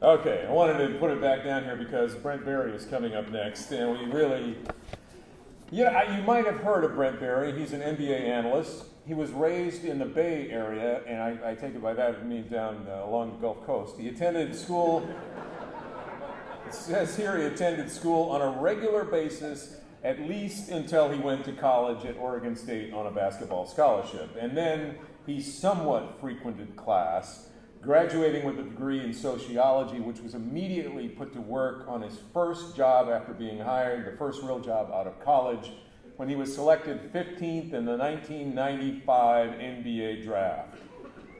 Okay, I wanted to put it back down here because Brent Barry is coming up next, and we really... Yeah, you might have heard of Brent Barry. He's an NBA analyst. He was raised in the Bay Area, and I take it by that it means down along the Gulf Coast. He attended school... It says here he attended school on a regular basis, at least until he went to college at Oregon State on a basketball scholarship. And then he somewhat frequented class, graduating with a degree in sociology, which was immediately put to work on his first job after being hired, the first real job out of college, when he was selected 15th in the 1995 NBA draft.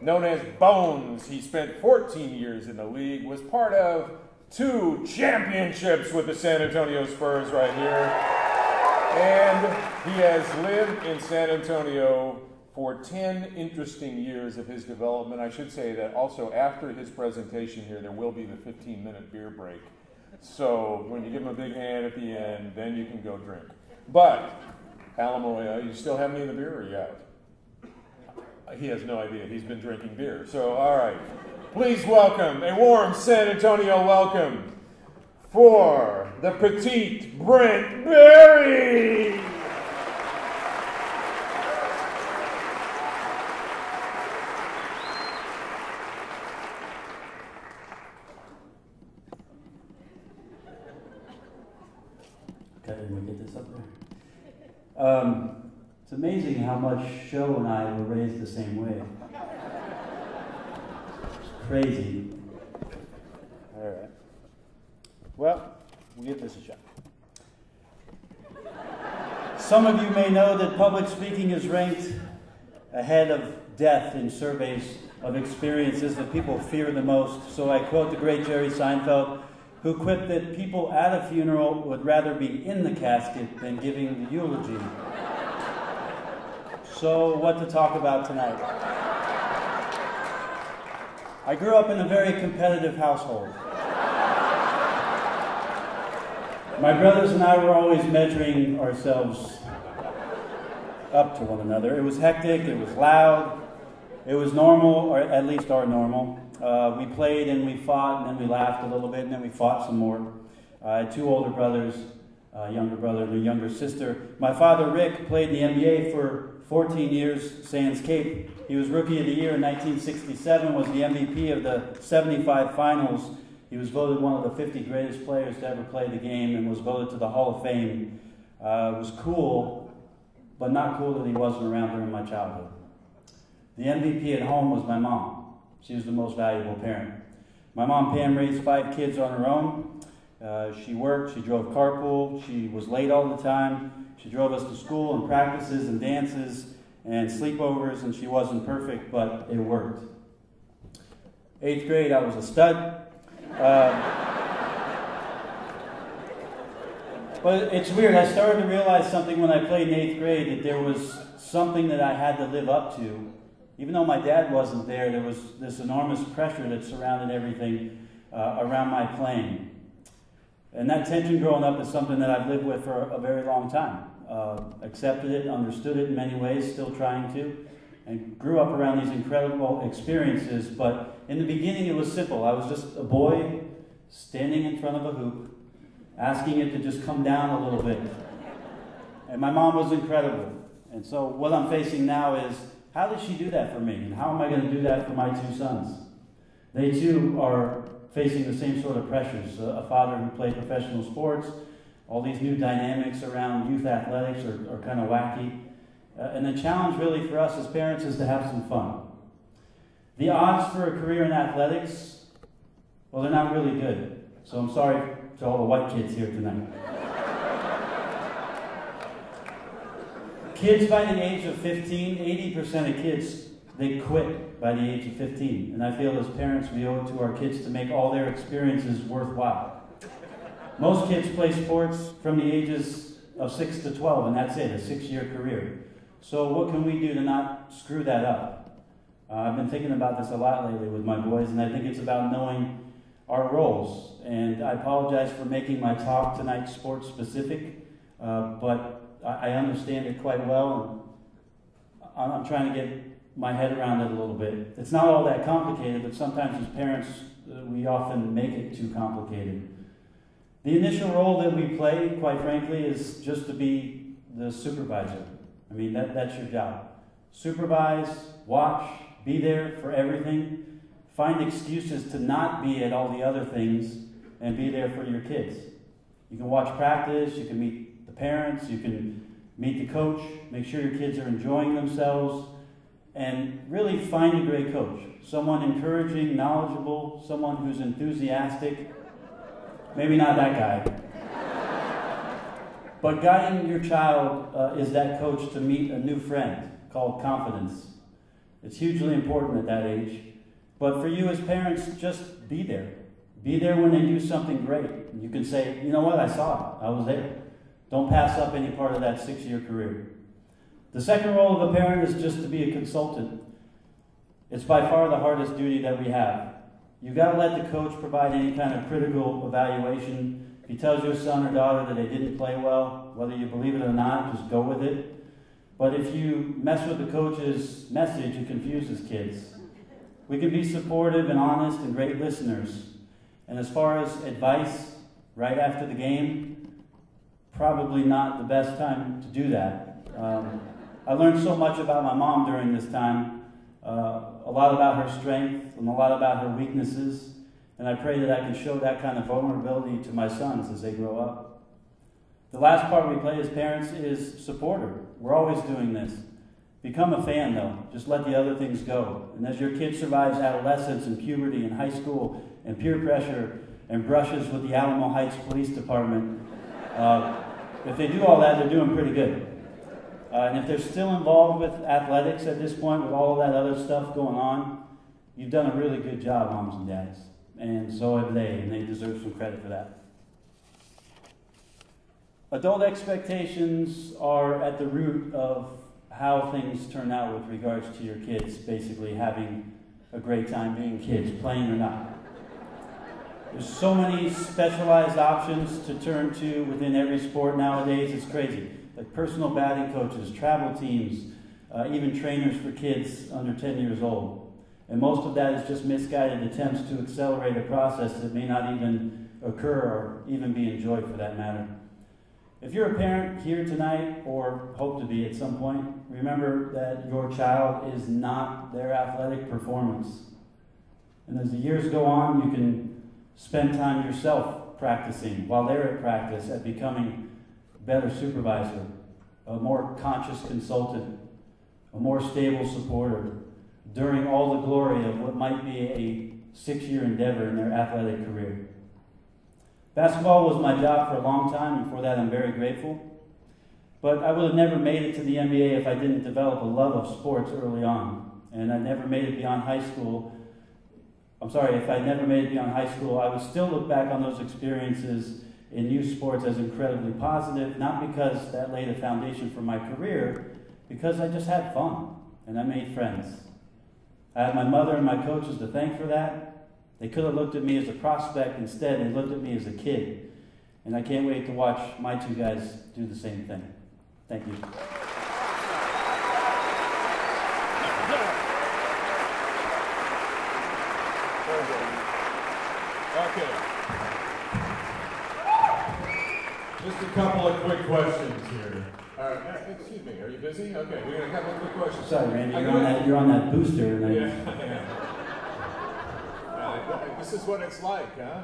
Known as Bones, he spent 14 years in the league, was part of 2 championships with the San Antonio Spurs right here, and he has lived in San Antonio for 10 interesting years of his development. I should say that also after his presentation here, there will be the 15-minute beer break. So when you give him a big hand at the end, then you can go drink. But, Alamoya, you still have any of the beer or are you out? He has no idea. He's been drinking beer. So, all right. Please welcome, a warm San Antonio welcome for the petite Brent Barry. Okay, let me get this up there. It's amazing how much Sho and I were raised the same way. Crazy. All right. Well, we'll give this a shot. Some of you may know that public speaking is ranked ahead of death in surveys of experiences that people fear the most. So I quote the great Jerry Seinfeld, who quipped that people at a funeral would rather be in the casket than giving the eulogy. So what to talk about tonight? I grew up in a very competitive household. My brothers and I were always measuring ourselves up to one another. It was hectic, it was loud, it was normal, or at least our normal. We played and we fought and then we laughed a little bit and then we fought some more. I had 2 older brothers, a younger brother and a younger sister. My father, Rick, played in the NBA for 14 years, Sans Cape. He was Rookie of the Year in 1967, was the MVP of the 75 finals. He was voted one of the 50 greatest players to ever play the game and was voted to the Hall of Fame. It was cool, but not cool that he wasn't around during my childhood. The MVP at home was my mom. She was the most valuable parent. My mom, Pam, raised 5 kids on her own. She worked, she drove carpool, she was late all the time. She drove us to school and practices and dances and sleepovers, and she wasn't perfect, but it worked. 8th grade, I was a stud. But it's weird, I started to realize something when I played in 8th grade, that there was something that I had to live up to. Even though my dad wasn't there, there was this enormous pressure that surrounded everything around my playing. And that tension growing up is something that I've lived with for a very long time. Accepted it, understood it in many ways, still trying to, and grew up around these incredible experiences. But in the beginning it was simple. I was just a boy standing in front of a hoop, asking it to just come down a little bit. And my mom was incredible. And so what I'm facing now is, how did she do that for me? And how am I going to do that for my 2 sons? They too are facing the same sort of pressures. A father who played professional sports, all these new dynamics around youth athletics are kind of wacky. And the challenge really for us as parents is to have some fun. The odds for a career in athletics, well, they're not really good. So I'm sorry to all the white kids here tonight. Kids by the age of 15, 80% of kids, they quit by the age of 15. And I feel as parents, we owe it to our kids to make all their experiences worthwhile. Most kids play sports from the ages of 6 to 12, and that's it, a 6-year career. So what can we do to not screw that up? I've been thinking about this a lot lately with my boys, and I think it's about knowing our roles. And I apologize for making my talk tonight sports specific, but I understand it quite well, and I'm trying to get my head around it a little bit. It's not all that complicated, but sometimes as parents, we often make it too complicated. The initial role that we play, quite frankly, is just to be the supervisor. I mean, that's your job. Supervise, watch, be there for everything. Find excuses to not be at all the other things and be there for your kids. You can watch practice, you can meet the parents, you can meet the coach, make sure your kids are enjoying themselves, and really find a great coach. Someone encouraging, knowledgeable, someone who's enthusiastic. Maybe not that guy. But guiding your child is that coach to meet a new friend called confidence. It's hugely important at that age. But for you as parents, just be there. Be there when they do something great. You can say, you know what, I saw it. I was there. Don't pass up any part of that 6-year career. The second role of a parent is just to be a consultant. It's by far the hardest duty that we have. You've got to let the coach provide any kind of critical evaluation. If he tells your son or daughter that they didn't play well, whether you believe it or not, just go with it. But if you mess with the coach's message, it confuses kids. We can be supportive and honest and great listeners. And as far as advice right after the game, probably not the best time to do that. I learned so much about my mom during this time, a lot about her strength and a lot about her weaknesses, and I pray that I can show that kind of vulnerability to my sons as they grow up. The last part we play as parents is supporter. We're always doing this. Become a fan, though. Just let the other things go. And as your kid survives adolescence and puberty and high school and peer pressure and brushes with the Alamo Heights Police Department, if they do all that, they're doing pretty good. And if they're still involved with athletics at this point, with all of that other stuff going on, you've done a really good job, moms and dads. And so have they, and they deserve some credit for that. Adult expectations are at the root of how things turn out with regards to your kids basically having a great time being kids, playing or not. There's so many specialized options to turn to within every sport nowadays, it's crazy. Like personal batting coaches, travel teams, even trainers for kids under 10 years old. And most of that is just misguided attempts to accelerate a process that may not even occur or even be enjoyed for that matter. If you're a parent here tonight, or hope to be at some point, remember that your child is not their athletic performance. And as the years go on, you can spend time yourself practicing while they're at practice at becoming a better supervisor, a more conscious consultant, a more stable supporter during all the glory of what might be a 6-year endeavor in their athletic career. Basketball was my job for a long time, and for that I'm very grateful. But I would have never made it to the NBA if I didn't develop a love of sports early on. And I never made it beyond high school. If I never made it beyond high school, I would still look back on those experiences in youth sports as incredibly positive, not because that laid a foundation for my career, because I just had fun, and I made friends. I have my mother and my coaches to thank for that. They could have looked at me as a prospect. Instead, they looked at me as a kid. And I can't wait to watch my two guys do the same thing. Thank you. Okay. Just a couple of quick questions here. Excuse me, are you busy? Okay, we're going to have a quick question. Sorry, Randy, you're on that booster. And yeah, I am. This is what it's like, huh?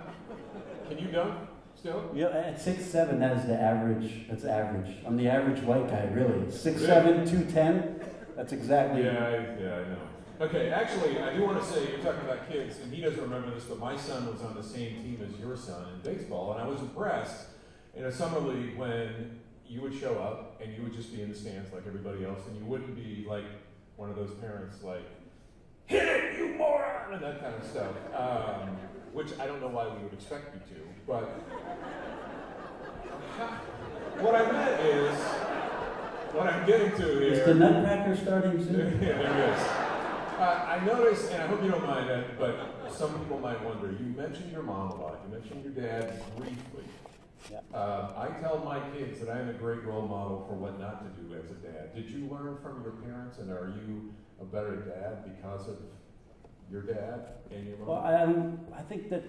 Can you dunk still? Yeah, at 6'7", that is the average. That's average. I'm the average white guy, really. 6'7", 210. That's exactly. Yeah, I know. Okay, actually, I do want to say, you're talking about kids, and he doesn't remember this, but my son was on the same team as your son in baseball, and I was impressed in a summer league when you would show up and you would just be in the stands like everybody else, and you wouldn't be like one of those parents like, hit it, you moron, and that kind of stuff, which I don't know why we would expect you to, but what I meant is, what I'm getting to here... Is the Nutcracker starting soon? Yeah, there is. I noticed, and I hope you don't mind that, but some people might wonder, you mentioned your mom a lot, you mentioned your dad briefly. Yeah. I tell my kids that I am a great role model for what not to do as a dad. Did you learn from your parents, and are you a better dad because of your dad and your mom? Well, I think that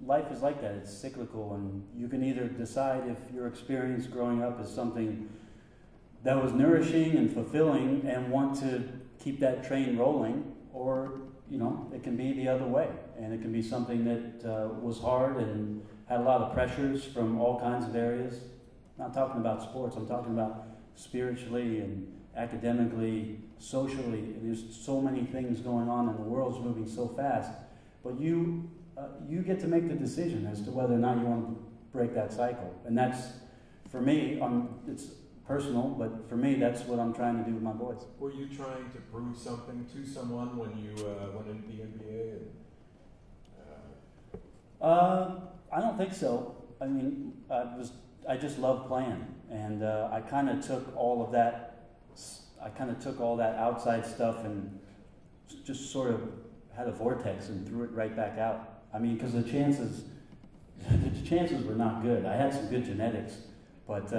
life is like that. It's cyclical, and you can either decide if your experience growing up is something that was nourishing and fulfilling and want to keep that train rolling, or it can be the other way, and it can be something that was hard and had a lot of pressures from all kinds of areas. I'm not talking about sports, I'm talking about spiritually and academically, socially. And there's so many things going on, and the world's moving so fast. But you get to make the decision as to whether or not you want to break that cycle. And that's, for me, it's personal, but for me, that's what I'm trying to do with my boys. Were you trying to prove something to someone when you went into the NBA? I don't think so. I mean, I just love playing, and I kind of took all of that. I kind of took all that outside stuff and just sort of had a vortex and threw it right back out. I mean, because the chances were not good. I had some good genetics, but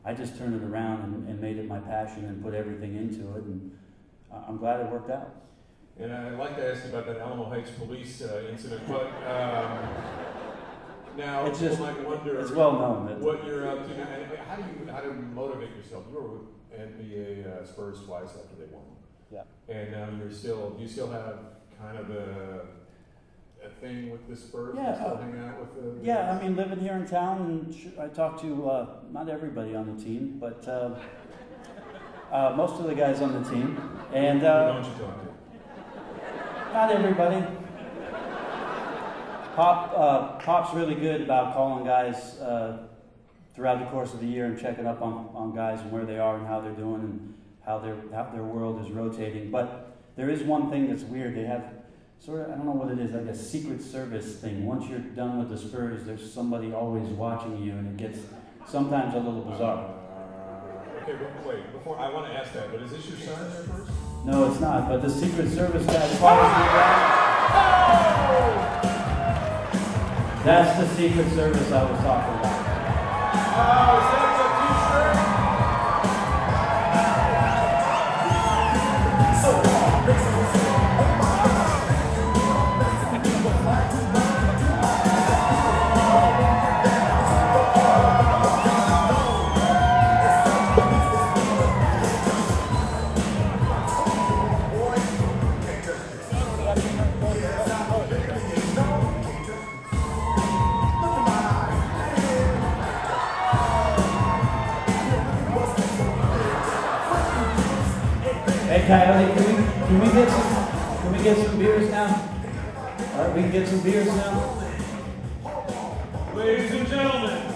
I just turned it around and made it my passion and put everything into it, and I'm glad it worked out. And I'd like to ask you about that Alamo Heights police incident, but now people might wonder it's well known what you're up to. How do you motivate yourself? You were with NBA Spurs twice after they won. Yeah. And now do you still have kind of a thing with the Spurs? Yeah. You still hang out with the Yeah, I mean, living here in town, and I talk to not everybody on the team, but most of the guys on the team. And who don't you talk to? Not everybody. Pop's really good about calling guys throughout the course of the year and checking up on guys and where they are and how they're doing and how their world is rotating. But there is one thing that's weird. They have sort of, I don't know what it is, like a Secret Service thing. Once you're done with the Spurs, there's somebody always watching you, and it gets sometimes a little bizarre. Okay, but wait, before I want to ask that, but is this your son there first? No, it's not, but the Secret Service guy follows me around. That's the Secret Service I was talking about. Oh, is that a t-shirt? Hey Coyote, can we get some beers now? All right, we can get some beers now. Ladies and gentlemen,